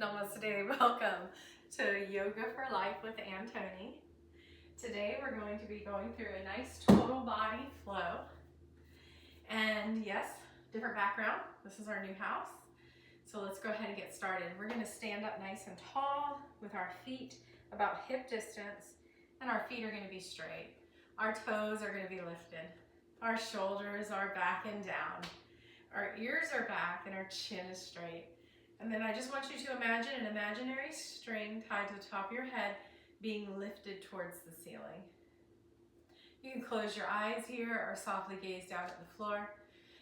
Namaste, welcome to Yoga for Life with Antoni. Today we're going to be going through a nice total body flow. And yes, different background. This is our new house. So let's go ahead and get started. We're going to stand up nice and tall with our feet about hip distance, and our feet are going to be straight. Our toes are going to be lifted. Our shoulders are back and down. Our ears are back and our chin is straight. And then I just want you to imagine an imaginary string tied to the top of your head being lifted towards the ceiling. You can close your eyes here or softly gaze down at the floor.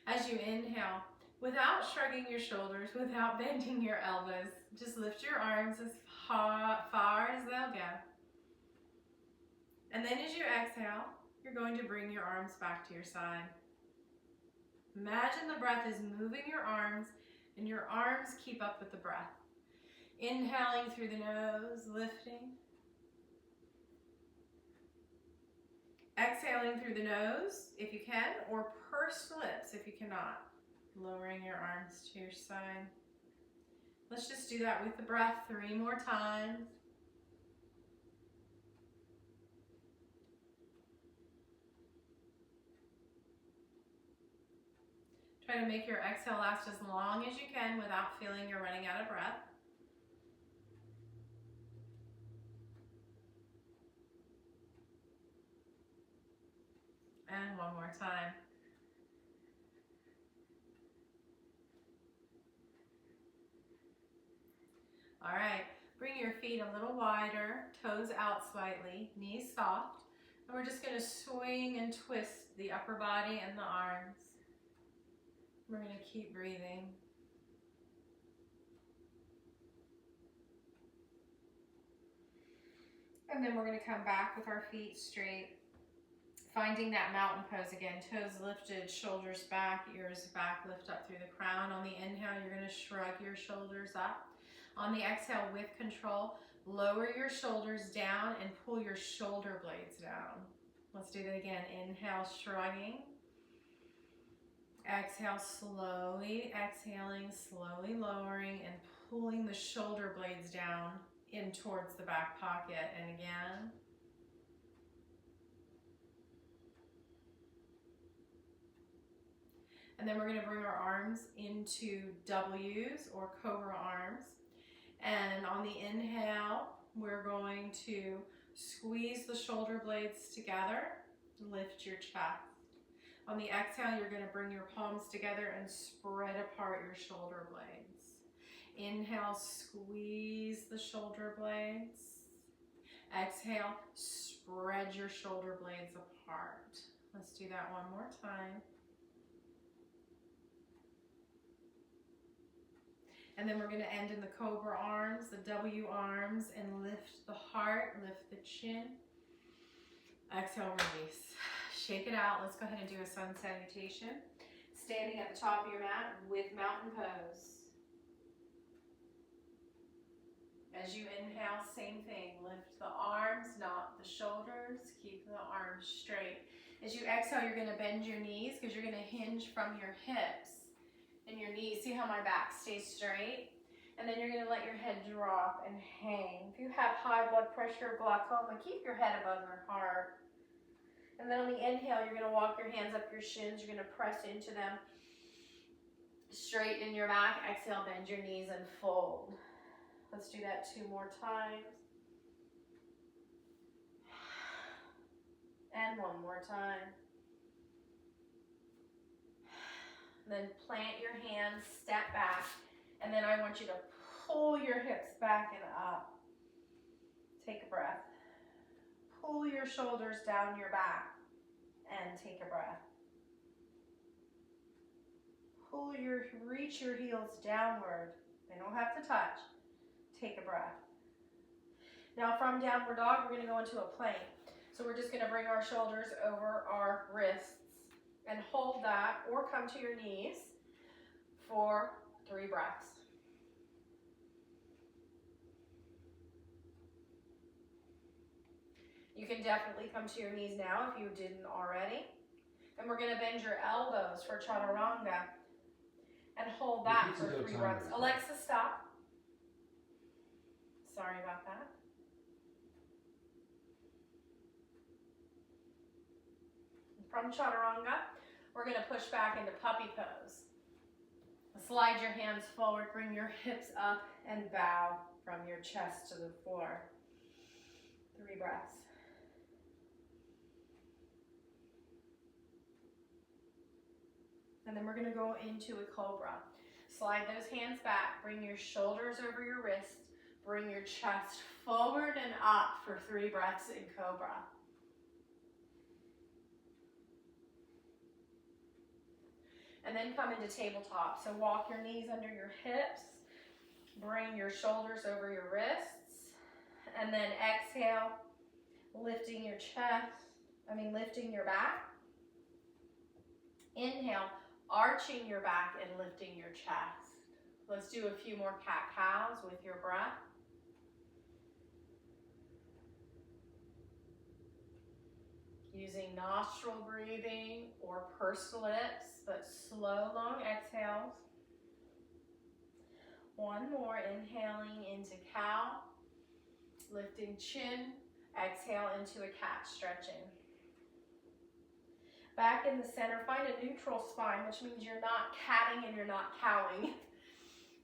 As you inhale, without shrugging your shoulders, without bending your elbows, just lift your arms as far as they'll go. And then as you exhale, you're going to bring your arms back to your side. Imagine the breath is moving your arms, and your arms keep up with the breath. Inhaling through the nose, lifting. Exhaling through the nose, if you can, or pursed lips if you cannot. Lowering your arms to your side. Let's just do that with the breath 3 more times. Try to make your exhale last as long as you can without feeling you're running out of breath. And one more time. All right, bring your feet a little wider, toes out slightly, knees soft. And we're just going to swing and twist the upper body and the arms. We're going to keep breathing. And then we're going to come back with our feet straight, finding that mountain pose again. Toes lifted, shoulders back, ears back, lift up through the crown. On the inhale, you're going to shrug your shoulders up. On the exhale, with control, lower your shoulders down and pull your shoulder blades down. Let's do that again. Inhale, shrugging. Exhale, slowly exhaling, slowly lowering and pulling the shoulder blades down in towards the back pocket. And again. And then we're going to bring our arms into W's or cobra arms. And on the inhale, we're going to squeeze the shoulder blades together, lift your chest. On the exhale, you're going to bring your palms together and spread apart your shoulder blades. Inhale, squeeze the shoulder blades. Exhale, spread your shoulder blades apart. Let's do that one more time. And then we're going to end in the cobra arms, the W arms, and lift the heart, lift the chin. Exhale, release. Shake it out. Let's go ahead and do a sun salutation. Standing at the top of your mat with mountain pose. As you inhale, same thing. Lift the arms, not the shoulders. Keep the arms straight. As you exhale, you're going to bend your knees because you're going to hinge from your hips and your knees. See how my back stays straight? And then you're going to let your head drop and hang. If you have high blood pressure or glaucoma, keep your head above your heart. And then on the inhale, you're going to walk your hands up your shins. You're going to press into them. Straighten your back. Exhale, bend your knees and fold. Let's do that 2 more times. And 1 more time. Then plant your hands, step back. And then I want you to pull your hips back and up. Take a breath. Pull your shoulders down your back and take a breath. Reach your heels downward. They don't have to touch. Take a breath. Now from downward dog, we're going to go into a plank. So we're just going to bring our shoulders over our wrists and hold that or come to your knees for 3 breaths. You can definitely come to your knees now if you didn't already. And we're going to bend your elbows for chaturanga and hold that for 3 breaths. Alexa, stop. Sorry about that. From chaturanga, we're going to push back into puppy pose. Slide your hands forward, bring your hips up and bow from your chest to the floor. 3 breaths. And then we're going to go into a cobra. Slide those hands back, bring your shoulders over your wrists, bring your chest forward and up for 3 breaths in cobra. And then come into tabletop. So walk your knees under your hips, bring your shoulders over your wrists, and then exhale, lifting your lifting your back. Inhale, arching your back and lifting your chest. Let's do a few more cat-cows with your breath. Using nostril breathing or pursed lips, but slow, long exhales. One more, inhaling into cow, lifting chin, exhale into a cat, stretching. Back in the center, find a neutral spine, which means you're not catting and you're not cowing.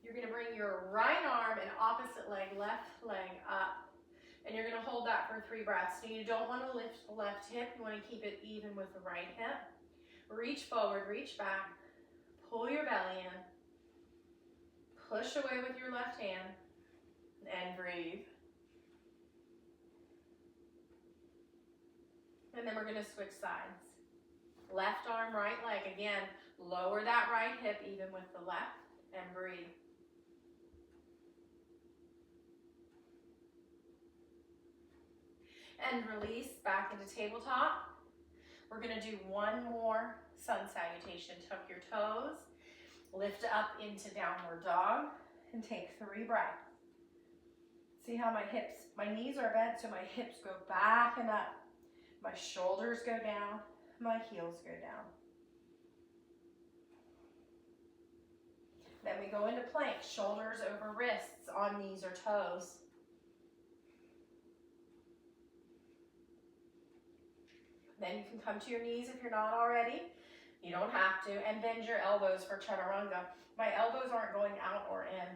You're gonna bring your right arm and opposite leg, left leg up. And you're going to hold that for 3 breaths. So you don't want to lift the left hip. You want to keep it even with the right hip. Reach forward, reach back. Pull your belly in. Push away with your left hand. And breathe. And then we're going to switch sides. Left arm, right leg. Again, lower that right hip even with the left. And breathe. And release back into tabletop. We're going to do one more sun salutation. Tuck your toes, lift up into downward dog, and take 3 breaths. See how my knees are bent, so my hips go back and up. My shoulders go down, my heels go down. Then we go into plank, shoulders over wrists, on knees or toes. Then you can come to your knees if you're not already. You don't have to. And bend your elbows for chaturanga. My elbows aren't going out or in.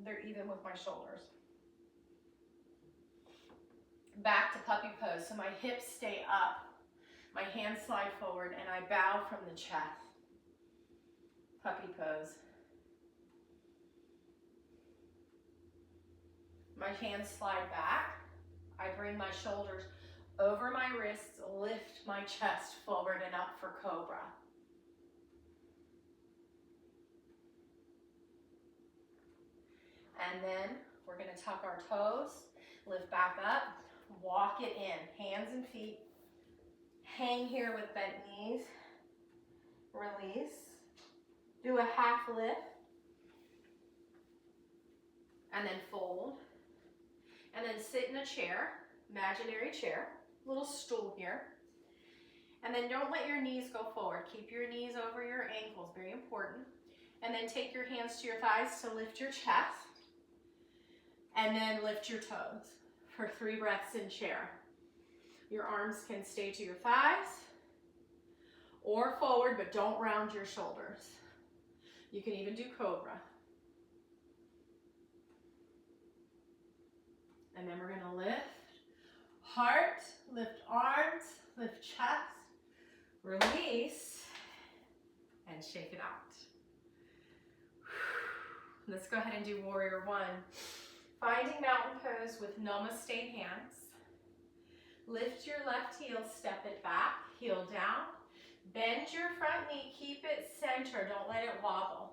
They're even with my shoulders. Back to puppy pose. So my hips stay up. My hands slide forward and I bow from the chest. Puppy pose. My hands slide back. I bring my shoulders over my wrists, lift my chest forward and up for cobra. And then we're going to tuck our toes, lift back up, walk it in, hands and feet. Hang here with bent knees. Release. Do a half lift. And then fold. And then sit in a chair, imaginary chair. Little stool here. And then don't let your knees go forward. Keep your knees over your ankles, very important. And then take your hands to your thighs to lift your chest. And then lift your toes for 3 breaths in chair. Your arms can stay to your thighs or forward, but don't round your shoulders. You can even do cobra. And then we're going to lift heart, lift arms, lift chest, release, and shake it out. Let's go ahead and do warrior 1. Finding mountain pose with namaste hands. Lift your left heel, step it back, heel down. Bend your front knee, keep it center, don't let it wobble.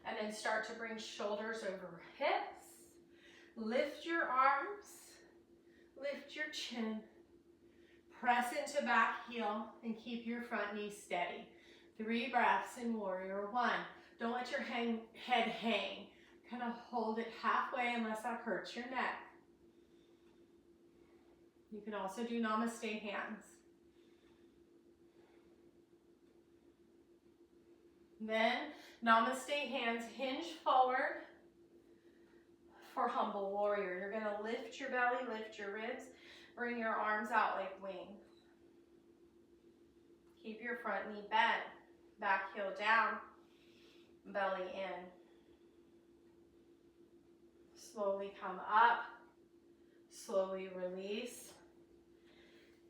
And then start to bring shoulders over hips. Lift your arms, lift your chin. Press into back heel and keep your front knee steady. 3 breaths in warrior 1. Don't let your head hang. Kind of hold it halfway unless that hurts your neck. You can also do namaste hands. Then namaste hands, hinge forward. for humble warrior. You're gonna lift your belly, lift your ribs, bring your arms out like wings. Keep your front knee bent, back heel down, belly in. Slowly come up, slowly release.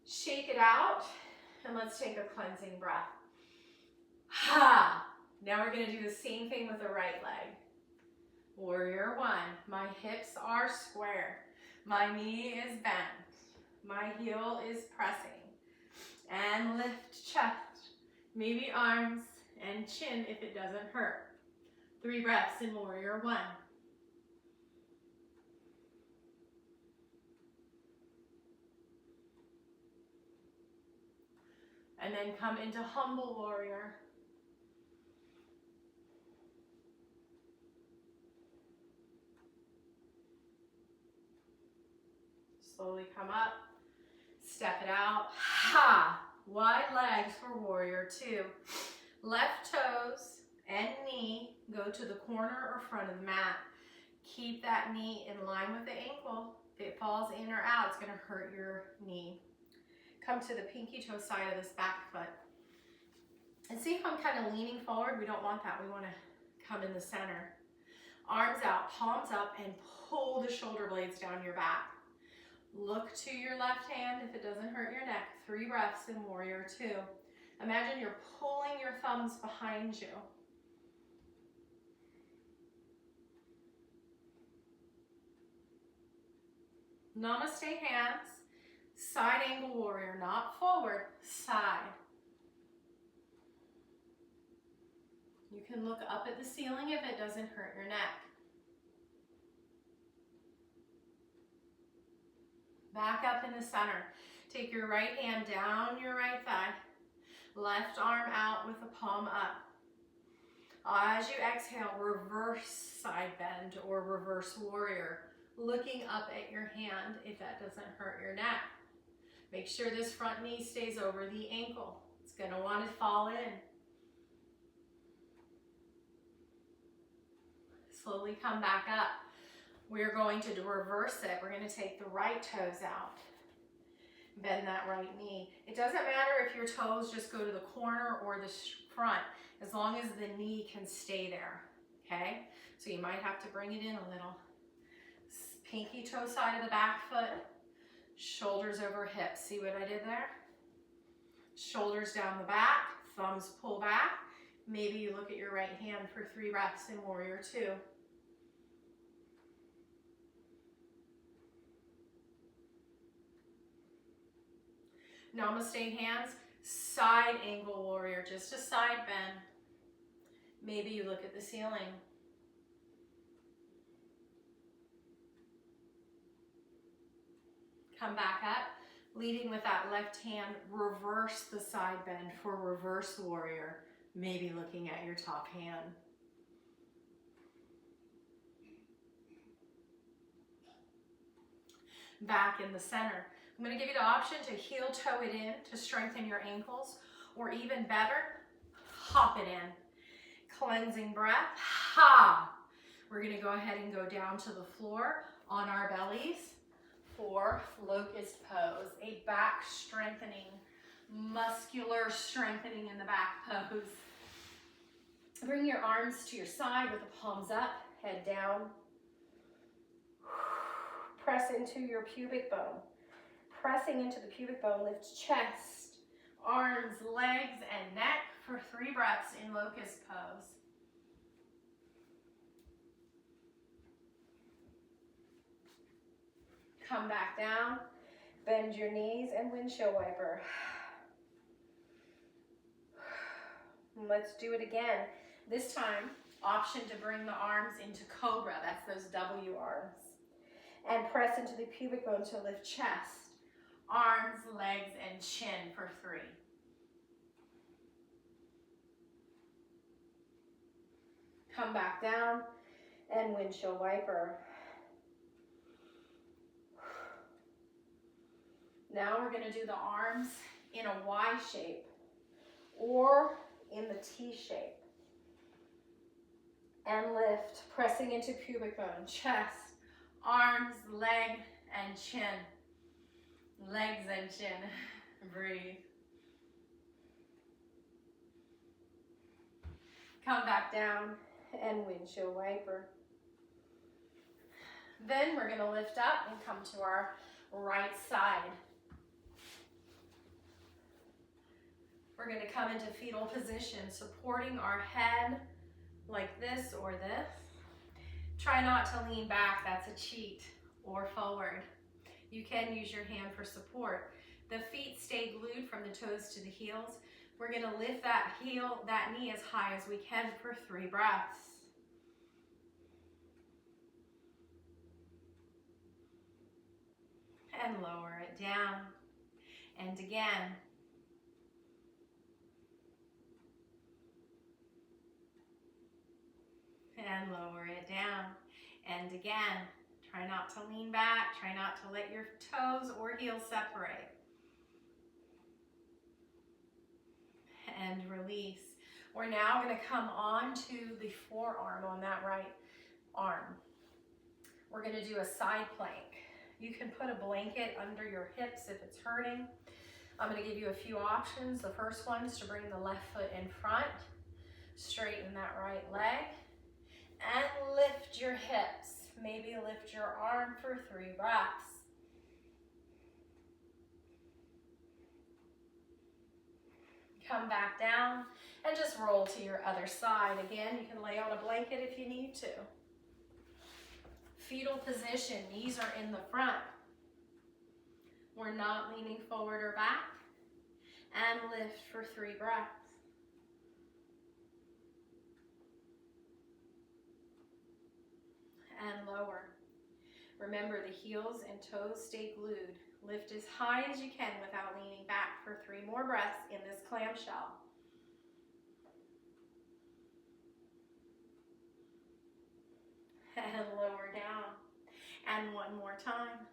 Shake it out, and let's take a cleansing breath. Ha! Now we're gonna do the same thing with the right leg. Warrior one, my hips are square. My knee is bent. My heel is pressing. And lift chest, maybe arms and chin if it doesn't hurt. 3 breaths in warrior one. And then come into humble warrior. Slowly come up, step it out. Ha! Wide legs for warrior two. Left toes and knee go to the corner or front of the mat. Keep that knee in line with the ankle. If it falls in or out, it's gonna hurt your knee. Come to the pinky toe side of this back foot. And see if I'm kind of leaning forward? We don't want that. We want to come in the center. Arms out, palms up, and pull the shoulder blades down your back. Look to your left hand if it doesn't hurt your neck. 3 breaths in warrior two. Imagine you're pulling your thumbs behind you. Namaste hands. Side angle warrior, not forward, side. You can look up at the ceiling if it doesn't hurt your neck. Back up in the center. Take your right hand down your right thigh. Left arm out with the palm up. As you exhale, reverse side bend or reverse warrior. Looking up at your hand if that doesn't hurt your neck. Make sure this front knee stays over the ankle. It's going to want to fall in. Slowly come back up. We're going to reverse it. We're going to take the right toes out. Bend that right knee. It doesn't matter if your toes just go to the corner or the front, as long as the knee can stay there, okay? So you might have to bring it in a little. Pinky toe side of the back foot, shoulders over hips. See what I did there? Shoulders down the back, thumbs pull back. Maybe you look at your right hand for 3 breaths in warrior two. Namaste hands, side angle warrior, just a side bend. Maybe you look at the ceiling. Come back up, leading with that left hand, reverse the side bend for reverse warrior, maybe looking at your top hand. Back in the center. I'm going to give you the option to heel toe it in to strengthen your ankles, or even better, hop it in. Cleansing breath. Ha! We're going to go ahead and go down to the floor on our bellies for locust pose, a back strengthening, muscular strengthening in the back pose. Bring your arms to your side with the palms up, head down. Press into your pubic bone. Pressing into the pubic bone, lift chest, arms, legs, and neck for 3 breaths in locust pose. Come back down, bend your knees and windshield wiper. Let's do it again. This time, option to bring the arms into cobra, that's those W arms. And press into the pubic bone to lift chest. Arms, legs, and chin for 3. Come back down and windshield wiper. Now we're going to do the arms in a Y shape or in the T shape. And lift, pressing into pubic bone, chest, Arms, leg, and chin. Legs and chin. Breathe. Come back down and windshield wiper. Then we're going to lift up and come to our right side. We're going to come into fetal position, supporting our head like this or this. Try not to lean back, that's a cheat, or forward. You can use your hand for support. The feet stay glued from the toes to the heels. We're going to lift that knee as high as we can for 3 breaths. And lower it down. And again. And lower it down. And again. Try not to lean back. Try not to let your toes or heels separate. And release. We're now going to come on to the forearm on that right arm. We're going to do a side plank. You can put a blanket under your hips if it's hurting. I'm going to give you a few options. The first one is to bring the left foot in front, straighten that right leg, and lift your hips. Maybe lift your arm for 3 breaths. Come back down and just roll to your other side. Again, you can lay on a blanket if you need to. Fetal position, knees are in the front. We're not leaning forward or back. And lift for 3 breaths. And lower. Remember, the heels and toes stay glued. Lift as high as you can without leaning back for 3 more breaths in this clamshell. And lower down. And one more time.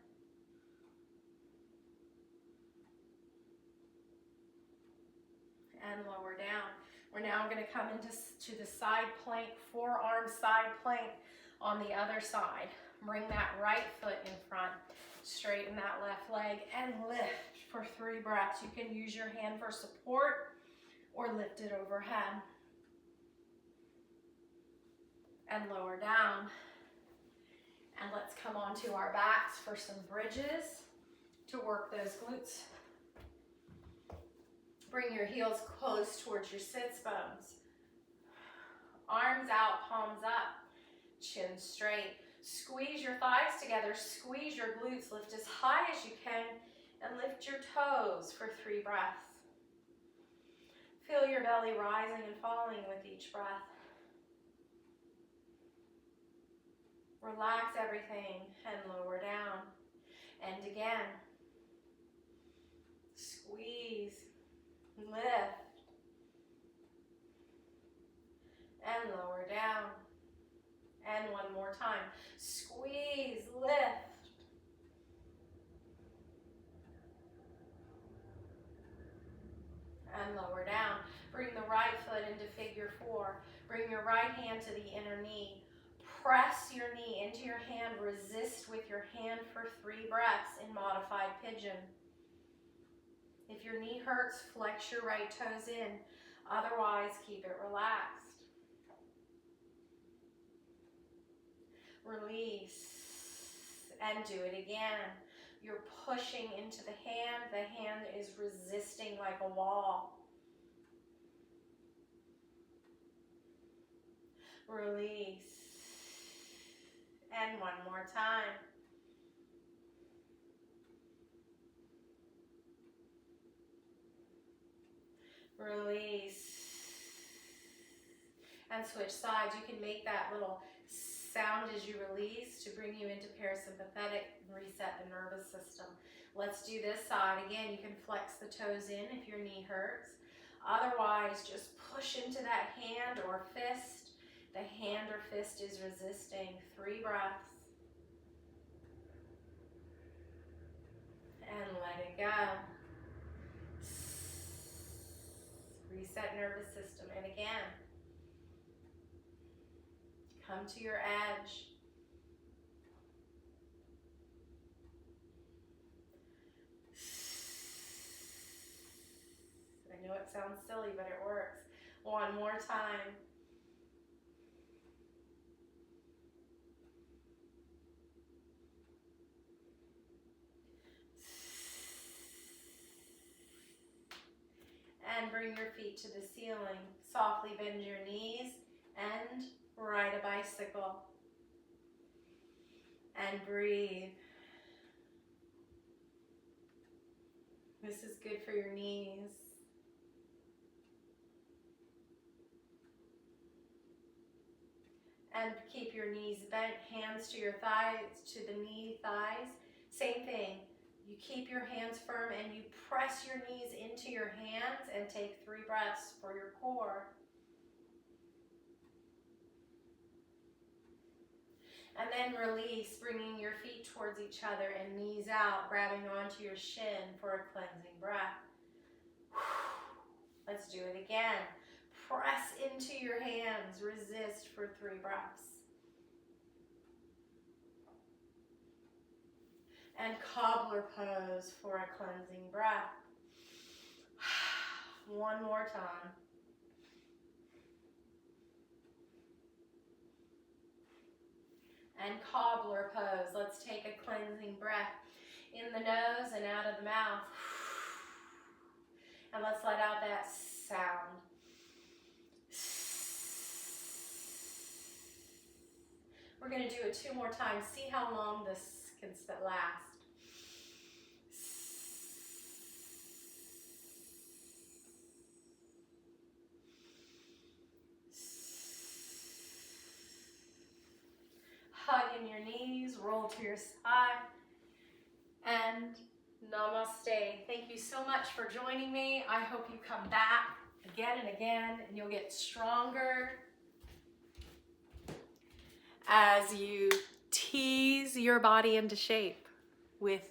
And lower down. We're now going to come into the side plank, forearm side plank on the other side. Bring that right foot in front. Straighten that left leg and lift for 3 breaths. You can use your hand for support or lift it overhead. And lower down. And let's come onto our backs for some bridges to work those glutes. Bring your heels close towards your sits bones. Arms out, palms up, chin straight. Squeeze your thighs together, squeeze your glutes, lift as high as you can, and lift your toes for 3 breaths. Feel your belly rising and falling with each breath. Relax everything and lower down. And again, squeeze, lift, and lower down. And one more time, squeeze, lift, and lower down. Bring the right foot into figure 4. Bring your right hand to the inner knee. Press your knee into your hand. Resist with your hand for 3 breaths in modified pigeon. If your knee hurts, flex your right toes in. Otherwise, keep it relaxed. Release and do it again. You're pushing into the hand is resisting like a wall. Release. And one more time. Release. And switch sides. You can make that little sound as you release to bring you into parasympathetic and reset the nervous system. Let's do this side. Again, you can flex the toes in if your knee hurts. Otherwise, just push into that hand or fist. The hand or fist is resisting. 3 breaths. And let it go. Reset nervous system. And again, come to your edge. know it sounds silly, but it works. One more time. And bring your feet to the ceiling. Softly bend your knees and ride a bicycle. And breathe. This is good for your knees. And keep your knees bent, hands to your thighs, to the knee thighs. Same thing. You keep your hands firm and you press your knees into your hands and take 3 breaths for your core. And then release, bringing your feet towards each other and knees out, grabbing onto your shin for a cleansing breath. Let's do it again. Press into your hands, resist for 3 breaths. And cobbler pose for a cleansing breath. One more time. And cobbler pose. Let's take a cleansing breath in the nose and out of the mouth. And let's let out that sound. We're going to do it 2 more times. See how long this can last. Hug in your knees, roll to your side, and namaste. Thank you so much for joining me. I hope you come back again and again, and you'll get stronger as you tease your body into shape with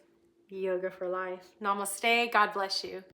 Yoga for Life. Namaste. God bless you.